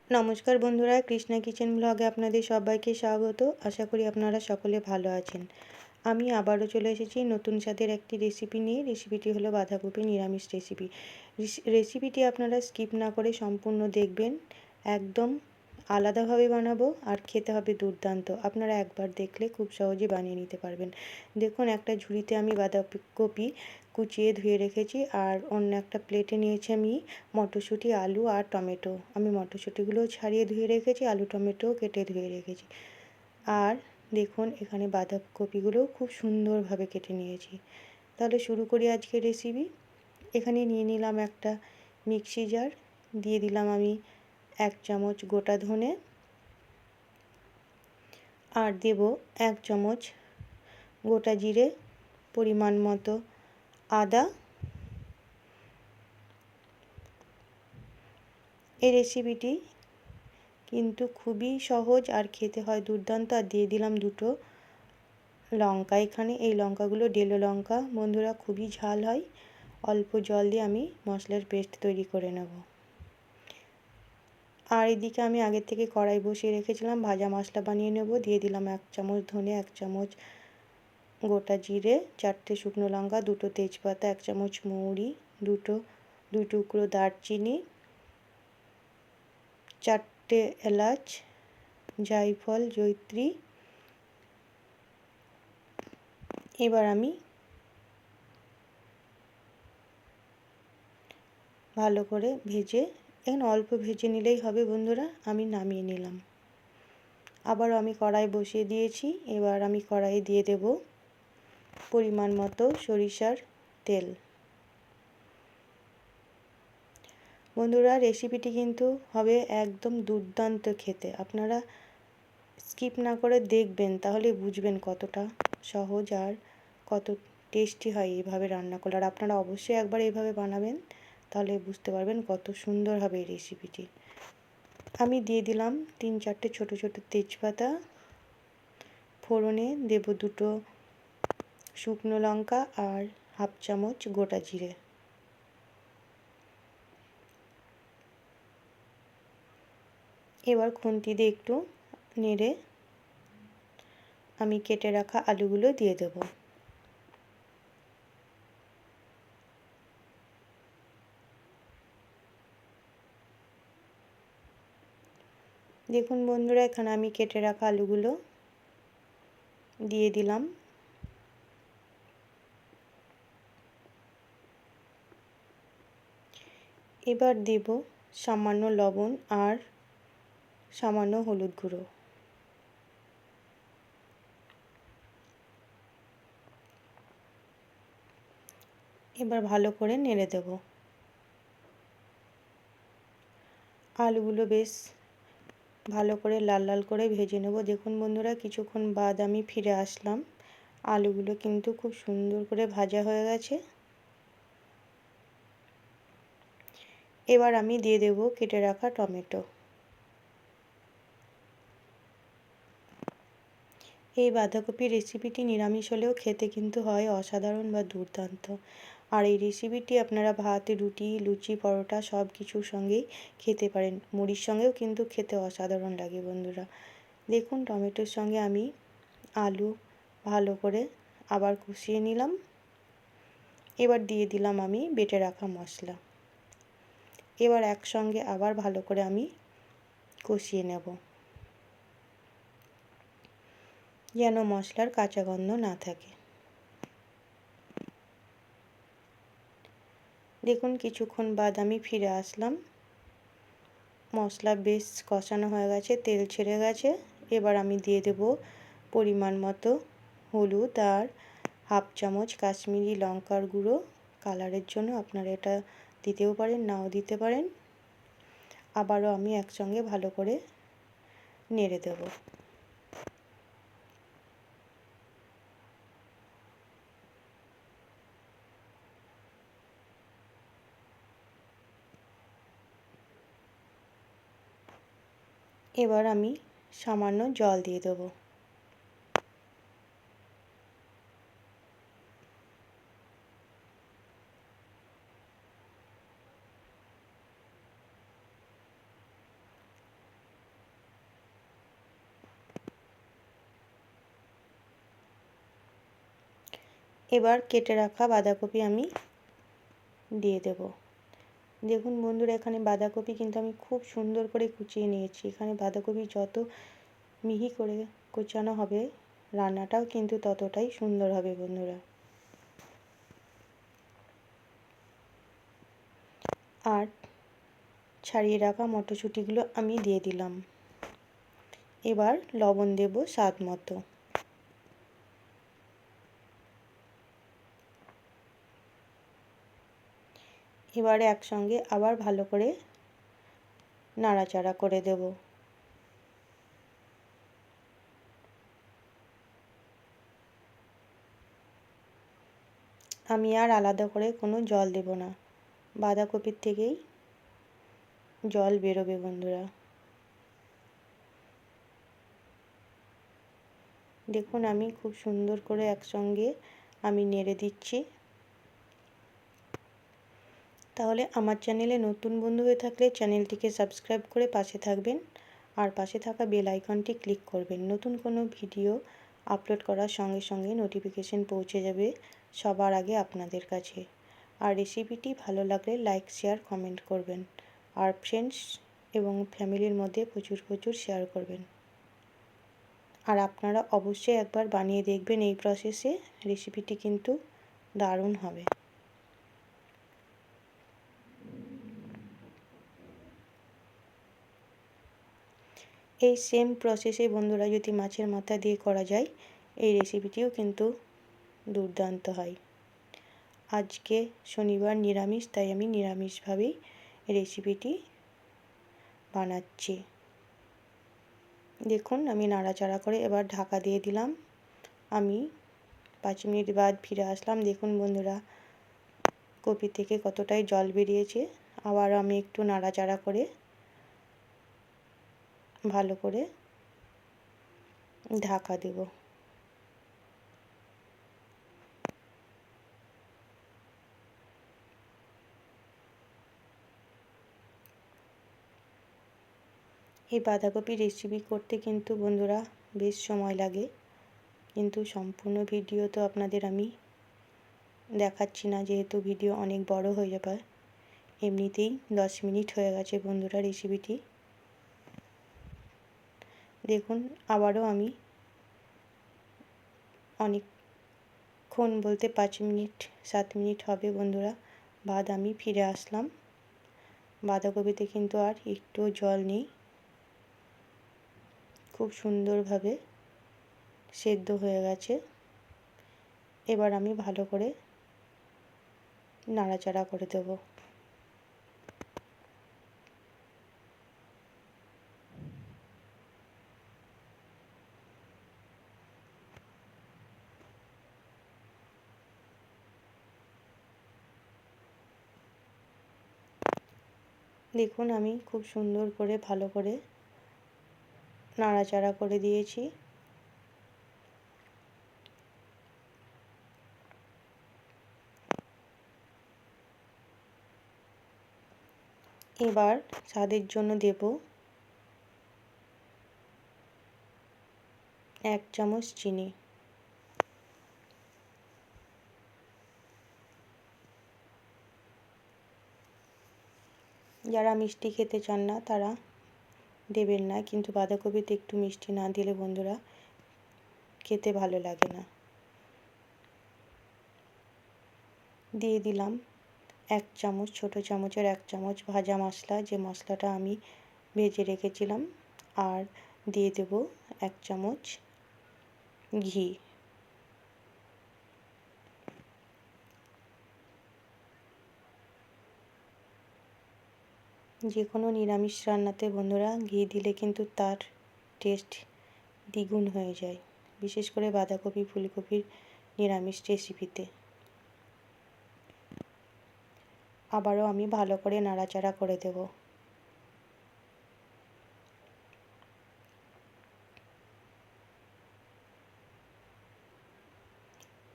নমস্কার বন্ধুরা, কৃষ্ণা কিচেন ব্লগে আপনাদের সবাইকে স্বাগত। আশা করি আপনারা সকলে ভালো আছেন। আমি আবারও চলে এসেছি নতুন স্বাদের একটি রেসিপি নিয়ে। রেসিপিটি হলো বাঁধাকপি নিরামিষ রেসিপি। রেসিপিটি আপনারা স্কিপ না করে সম্পূর্ণ দেখবেন। একদম আলাদাভাবে বানাবো আর খেতে হবে দুর্দান্ত। আপনারা একবার দেখলে খুব সহজে বানিয়ে নিতে পারবেন। দেখুন, একটা ঝুড়িতে আমি বাঁধাকপি কুচিয়ে ধুয়ে রেখেছি, আর অন্য একটা প্লেটে নিয়েছি আমি মটরশুঁটি, আলু আর টমেটো। আমি মটরশুঁটিগুলো ছাড়িয়ে ধুয়ে রেখেছি, আলু টমেটোও কেটে ধুয়ে রেখেছি। আর দেখুন, এখানে বাঁধাকপিগুলোও খুব সুন্দরভাবে কেটে নিয়েছি। তাহলে শুরু করি আজকের রেসিপি। এখানে নিয়ে নিলাম একটা মিক্সি জার, দিয়ে দিলাম আমি 1 চামচ গোটা ধনে, আর দেব 1 চামচ গোটা জিরে, পরিমাণ মতো আদা। এই রেসিপিটি কিন্তু খুবই সহজ আর খেতে হয় দুর্দান্ত। আর দিয়ে দিলাম 2টো লঙ্কা। এখানে এই লঙ্কাগুলো ডেলো লঙ্কা বন্ধুরা, খুবই ঝাল হয়। অল্প জল দিয়ে আমি মশলার পেস্ট তৈরি করে নেব। আর এদিকে আমি আগের থেকে কড়াই বসিয়ে রেখেছিলাম, ভাজা মশলা বানিয়ে নেব। দিয়ে দিলাম 1 চামচ ধনে, 1 চামচ গোটা জিরে, 4টে শুকনো লঙ্কা, 2টো তেজপাতা, 1 চামচ মৌরি, 2 টুকরো দারচিনি, 4টে এলাচ, জায়ফল, জয়িত্রী। এবার আমি ভালো করে ভেজে, এখানে অল্প ভেজে নিলেই হবে বন্ধুরা। আমি নামিয়ে নিলাম। আবারও আমি কড়াই বসিয়ে দিয়েছি। এবার আমি কড়াইয়ে দিয়ে দেব পরিমাণ মতো সরিষার তেল। বন্ধুরা, রেসিপিটি কিন্তু হবে একদম দুর্দান্ত খেতে। আপনারা স্কিপ না করে দেখবেন, তাহলে বুঝবেন কতটা সহজ আর কত টেস্টি হয় এইভাবে রান্না করলে। আর আপনারা অবশ্যই একবার এইভাবে বানাবেন, তাহলে বুঝতে পারবেন কত সুন্দর হবে এই রেসিপিটি। আমি দিয়ে দিলাম 3-4টে ছোটো ছোটো তেজপাতা। ফোড়নে দেব 2টো শুকনো লঙ্কা আর 1/2 চামচ গোটা জিরে। এবার খুন্তি দিয়ে একটু নেড়ে আমি কেটে রাখা আলুগুলো দিয়ে দেব। দেখুন বন্ধুরা, এখানে আমি কেটে রাখা আলুগুলো দিয়ে দিলাম। এবার দেব সামান্য লবণ আর সামান্য হলুদ গুঁড়ো। এবার ভালো করে নেড়ে দেব। আলুগুলো বেশ ভালো করে লাল লাল করে ভেজে নেব। দেখুন বন্ধুরা, কিছুক্ষণ বাদ আমি ফিরে আসলাম। আলুগুলো কিন্তু খুব সুন্দর করে ভাজা হয়ে গেছে। এবার আমি দিয়ে দেব কেটে রাখা টমেটো। এই বাঁধাকপির রেসিপিটি নিরামিষ হলেও খেতে কিন্তু হয় অসাধারণ বা দুর্দান্ত। আর এই রেসিপিটি আপনারা ভাত, রুটি, লুচি, পরোটা সব কিছুর সঙ্গেই খেতে পারেন। মুড়ির সঙ্গেও কিন্তু খেতে অসাধারণ লাগে বন্ধুরা। দেখুন, টমেটোর সঙ্গে আমি আলু ভালো করে আবার কষিয়ে নিলাম। এবার দিয়ে দিলাম আমি বেটে রাখা মশলা। এবার একসঙ্গে আবার ভালো করে আমি কষিয়ে নেব, যেন মশলার কাঁচা গন্ধ না থাকে। দেখুন, কিছুক্ষণ বাদ আমি ফিরে আসলাম। মশলা বেশ কষানো হয়ে গেছে, তেল ছেড়ে গেছে। এবার আমি দিয়ে দেব পরিমাণ মতো হলুদ আর 1/2 চামচ কাশ্মীরি লঙ্কার গুঁড়ো। কালারের জন্য আপনারা এটা দিতেও পারেন, নাও দিতে পারেন। আবারও আমি একসঙ্গে ভালো করে নেড়ে দেব। এবার আমি সামান্য জল দিয়ে দেব। এবার কেটে রাখা বাঁধাকপি আমি দিয়ে দেব। দেখুন বন্ধুরা, এখানে বাঁধাকপি কিন্তু আমি খুব সুন্দর করে কুচিয়ে নিয়েছি। এখানে বাঁধাকপি যত মিহি করে কুচানো হবে রান্নাটাও কিন্তু ততটাই সুন্দর হবে বন্ধুরা। আর ছাড়িয়ে রাখা মটরশুঁটিগুলো আমি দিয়ে দিলাম। এবার লবণ দেব স্বাদ মতো। এবারে একসঙ্গে আবার ভালো করে নাড়াচাড়া করে দেব। আমি আর আলাদা করে কোনো জল দেব না, বাঁধাকপির থেকেই জল বেরোবে বন্ধুরা। দেখুন আমি খুব সুন্দর করে একসঙ্গে আমি নেড়ে দিচ্ছি। তাহলে আমার চ্যানেলে নতুন বন্ধু হয়ে থাকলে চ্যানেলটিকে সাবস্ক্রাইব করে পাশে থাকবেন আর পাশে থাকা বেল আইকনটি ক্লিক করবেন। নতুন কোনো ভিডিও আপলোড করার সঙ্গে সঙ্গে নোটিফিকেশন পৌঁছে যাবে সবার আগে আপনাদের কাছে। আর রেসিপিটি ভালো লাগলে লাইক শেয়ার কমেন্ট করবেন আর ফ্রেন্ডস এবং ফ্যামিলির মধ্যে প্রচুর প্রচুর শেয়ার করবেন। আর আপনারা অবশ্যই একবার বানিয়ে দেখবেন এই প্রসেসে, রেসিপিটি কিন্তু দারুণ হবে। এই সেম প্রসেসে বন্ধুরা যদি মাছের মাথা দিয়ে করা যায় এই রেসিপিটিও কিন্তু দুর্দান্ত হয়। আজকে শনিবার নিরামিষ, তাই আমি নিরামিষভাবেই রেসিপিটি বানাচ্ছি। দেখুন আমি নাড়াচাড়া করে এবার ঢাকা দিয়ে দিলাম। আমি 5 মিনিট বাদ ফিরে আসলাম। দেখুন বন্ধুরা কপি থেকে কতটাই জল বেরিয়েছে। আবার আমি একটু নাড়াচাড়া করে ভালো করে ঢাকা দেব। এই বাঁধাকপি রেসিপি করতে কিন্তু বন্ধুরা বেশ সময় লাগে, কিন্তু সম্পূর্ণ ভিডিও তো আপনাদের আমি দেখাচ্ছি না, যেহেতু ভিডিও অনেক বড় হয়ে যাবে। এমনিতেই 10 মিনিট হয়ে গেছে বন্ধুরা রেসিপিটি। দেখুন আবারও আমি অনেকক্ষণ বলতে 5 মিনিট 7 মিনিট হবে বন্ধুরা বাদ আমি ফিরে আসলাম। বাঁধাকপিতে কিন্তু আর একটুও জল নেই, খুব সুন্দরভাবে সেদ্ধ হয়ে গেছে। এবার আমি ভালো করে নাড়াচাড়া করে দেব। দেখুন আমি খুব সুন্দর করে ভালো করে নাড়াচাড়া করে দিয়েছি। এবার স্বাদের জন্য দেব 1 চামচ চিনি। যারা মিষ্টি খেতে চান না তারা দেবেন না, কিন্তু বাঁধাকপিতে একটু মিষ্টি না দিলে বন্ধুরা খেতে ভালো লাগে না। দিয়ে দিলাম 1 চামচ, ছোটো চামচের 1 চামচ ভাজা মশলা, যে মশলাটা আমি ভেজে রেখেছিলাম। আর দিয়ে দেব 1 চামচ ঘি। যে কোনো নিরামিষ রান্নাতে বন্ধুরা ঘি দিলে কিন্তু তার টেস্ট দ্বিগুণ হয়ে যায়, বিশেষ করে বাঁধাকপি ফুলকপির নিরামিষ রেসিপিতে। আবারও আমি ভালো করে নাড়াচাড়া করে দেব।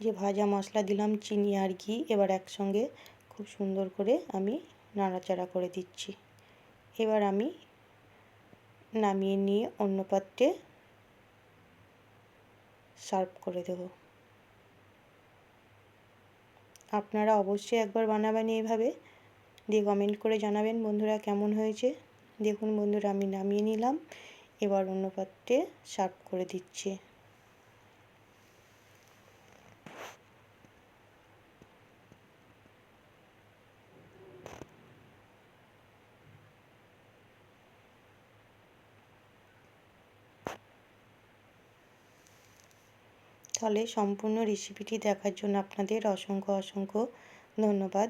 যে ভাজা মশলা দিলাম, চিনি আর ঘি এবার একসঙ্গে খুব সুন্দর করে আমি নাড়াচাড়া করে দিচ্ছি। এবার আমি নামিয়ে নিয়ে অন্য পাত্রে সার্ভ করে দেব। আপনারা অবশ্যই একবার বানাবেন এইভাবে, দিয়ে কমেন্ট করে জানাবেন বন্ধুরা কেমন হয়েছে। দেখুন বন্ধুরা, আমি নামিয়ে নিলাম, এবার অন্য পাত্রে সার্ভ করে দিচ্ছি। তাহলে সম্পূর্ণ রেসিপিটি দেখার জন্য আপনাদের অসংখ্য অসংখ্য ধন্যবাদ।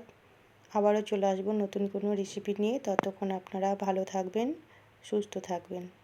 আবারও চলে আসবো নতুন কোনো রেসিপি নিয়ে। ততক্ষণ আপনারা ভালো থাকবেন, সুস্থ থাকবেন।